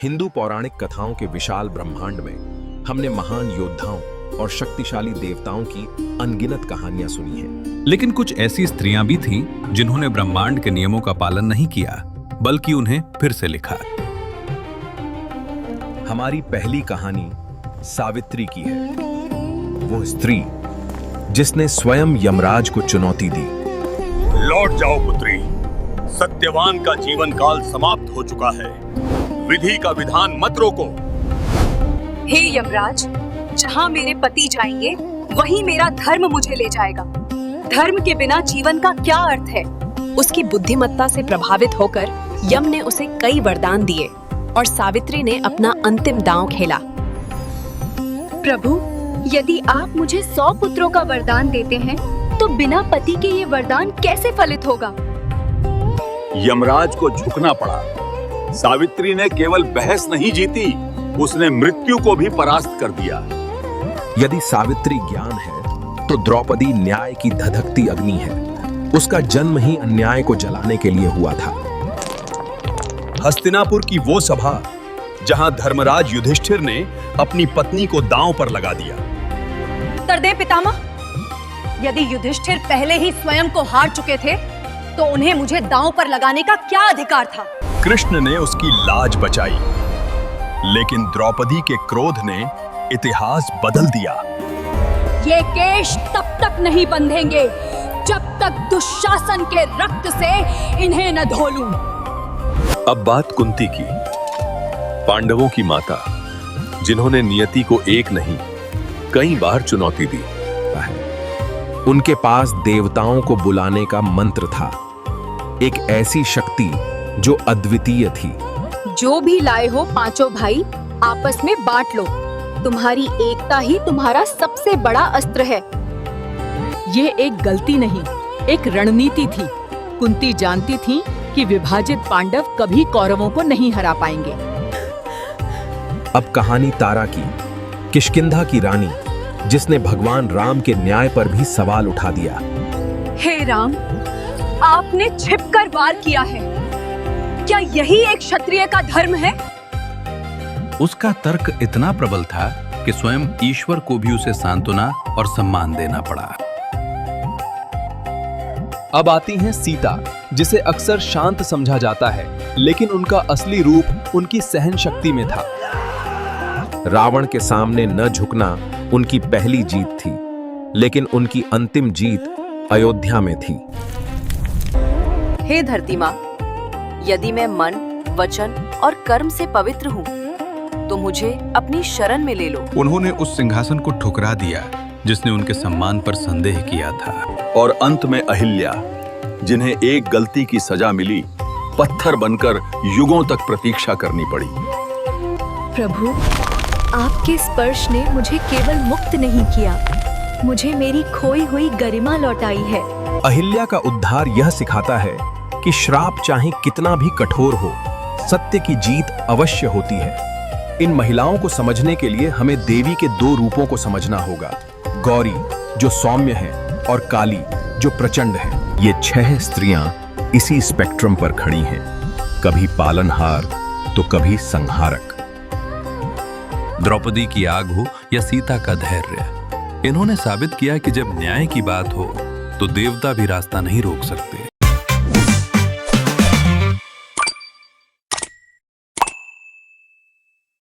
हिंदू पौराणिक कथाओं के विशाल ब्रह्मांड में हमने महान योद्धाओं और शक्तिशाली देवताओं की अनगिनत कहानियां सुनी हैं। लेकिन कुछ ऐसी स्त्रियां भी थीं जिन्होंने ब्रह्मांड के नियमों का पालन नहीं किया, बल्कि उन्हें फिर से लिखा। हमारी पहली कहानी सावित्री की है, वो स्त्री जिसने स्वयं यमराज को चुनौती दी। लौट जाओ पुत्री, सत्यवान का जीवन काल समाप्त हो चुका है। विधि का विधान मत रोको। हे यमराज, जहाँ मेरे पति जाएंगे वहीं मेरा धर्म मुझे ले जाएगा। धर्म के बिना जीवन का क्या अर्थ है? उसकी बुद्धिमत्ता से प्रभावित होकर यम ने उसे कई वरदान दिए और सावित्री ने अपना अंतिम दांव खेला। प्रभु, यदि आप मुझे 100 पुत्रों का वरदान देते हैं तो बिना पति के ये वरदान कैसे फलित होगा? यमराज को झुकना पड़ा। सावित्री ने केवल बहस नहीं जीती, उसने मृत्यु को भी परास्त कर दिया। यदि सावित्री ज्ञान है तो द्रौपदी न्याय की धधकती अग्नि है। उसका जन्म ही अन्याय को जलाने के लिए हुआ था। हस्तिनापुर की वो सभा जहां धर्मराज युधिष्ठिर ने अपनी पत्नी को दांव पर लगा दिया। उत्तर दे पितामह, यदि युधिष्ठिर पहले ही स्वयं को हार चुके थे तो उन्हें मुझे दांव पर लगाने का क्या अधिकार था? कृष्ण ने उसकी लाज बचाई, लेकिन द्रौपदी के क्रोध ने इतिहास बदल दिया। ये केश तब तक नहीं बंधेंगे जब तक दुशासन के रक्त से इन्हें न धो लूं। अब बात कुंती की, पांडवों की माता, जिन्होंने नियति को एक नहीं कई बार चुनौती दी। उनके पास देवताओं को बुलाने का मंत्र था, एक ऐसी शक्ति जो अद्वितीय थी। जो भी लाए हो पांचों भाई आपस में बांट लो। तुम्हारी एकता ही तुम्हारा सबसे बड़ा अस्त्र है। ये एक गलती नहीं, एक रणनीति थी। कुंती जानती थी कि विभाजित पांडव कभी कौरवों को नहीं हरा पाएंगे। अब कहानी तारा की, किष्किंधा की रानी, जिसने भगवान राम के न्याय पर भी सवाल उठा दिया। हे राम, आपने छिपकर वार किया है। क्या यही एक क्षत्रिय का धर्म है? उसका तर्क इतना प्रबल था कि स्वयं ईश्वर को भी उसे सांत्वना और सम्मान देना पड़ा। अब आती हैं सीता, जिसे अक्सर शांत समझा जाता है, लेकिन उनका असली रूप उनकी सहन शक्ति में था। रावण के सामने न झुकना उनकी पहली जीत थी, लेकिन उनकी अंतिम जीत अयोध्या में थी। हे धरती माँ, यदि मैं मन, वचन और कर्म से पवित्र हूँ तो मुझे अपनी शरण में ले लो। उन्होंने उस सिंहासन को ठुकरा दिया जिसने उनके सम्मान पर संदेह किया था। और अंत में अहिल्या, जिन्हें एक गलती की सजा मिली, पत्थर बनकर युगों तक प्रतीक्षा करनी पड़ी। प्रभु, आपके स्पर्श ने मुझे केवल मुक्त नहीं किया, मुझे मेरी खोई हुई गरिमा लौटाई है। अहिल्या का उद्धार यह सिखाता है कि श्राप चाहे कितना भी कठोर हो, सत्य की जीत अवश्य होती है। इन महिलाओं को समझने के लिए हमें देवी के दो रूपों को समझना होगा, गौरी जो सौम्य है और काली जो प्रचंड है। ये 6 स्त्रियां इसी स्पेक्ट्रम पर खड़ी हैं, कभी पालनहार तो कभी संहारक। द्रौपदी की आग हो या सीता का धैर्य, इन्होंने साबित किया कि जब न्याय की बात हो तो देवता भी रास्ता नहीं रोक सकते।